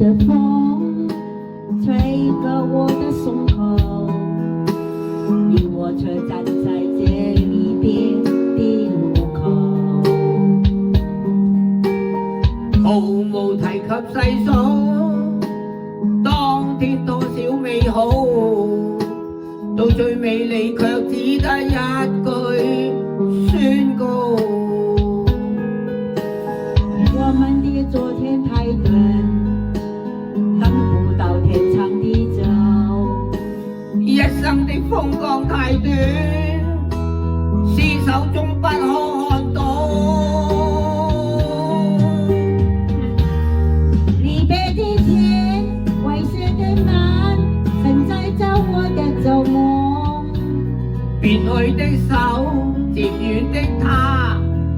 的风吹过我的胸口，你我却站在这离别的路口，毫無提及細數，當天多少美好，到最尾你卻只得一句宣告。我們的昨天太短，等不到天長地久，一生的風光太短，廝守終不可看到。離別的天，為誰的難，曾在找我的週末。別去的手，漸遠的他，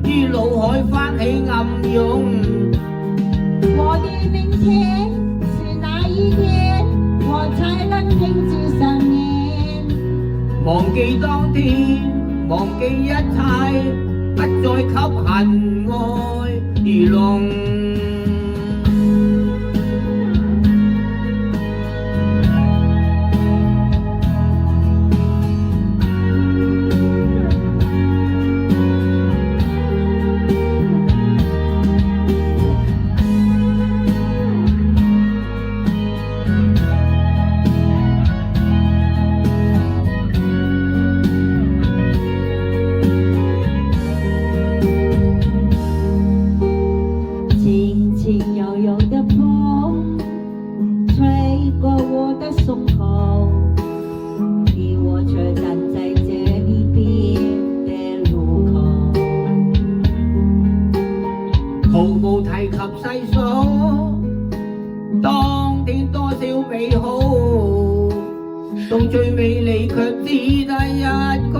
於腦海翻起暗湧。我的明天是哪一天，我才能停止想念？忘記當天，忘記一切，不再給恨愛愚弄。轻悠悠的风吹过我的胸口，你我却站在这离別的路口，毫無提及細數，當天多少美好，到最尾你卻只得一句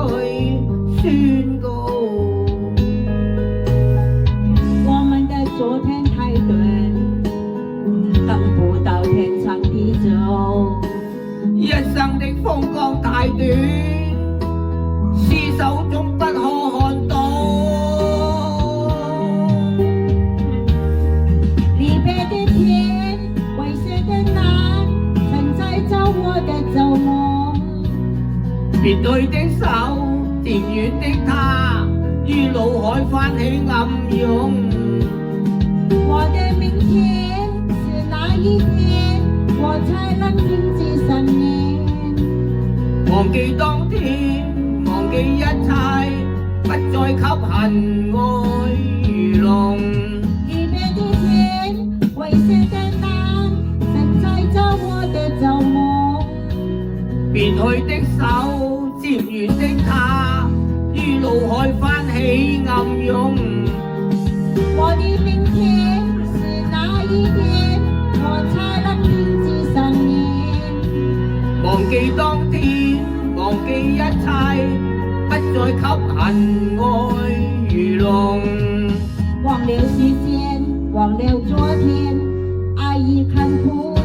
宣告。我們的昨天太短，等不到天長地久，一生的風光太短，廝守終不可看到。離別的天，為誰的難，曾在找我的週末。別去的手，漸遠的他，於腦海翻起暗湧。我的明天是哪一天，我才能停止想念？忘記當天，忘記一切，不再給恨愛愚弄。離別的天，為誰的難，曾在找我的週末。別去的手，漸遠的他，於腦海翻起暗湧。我的明天是哪一天，我才能停止想念？忘記當天，忘記一切，不再給恨愛愚弄。忘了時間，忘了昨天，愛已看破。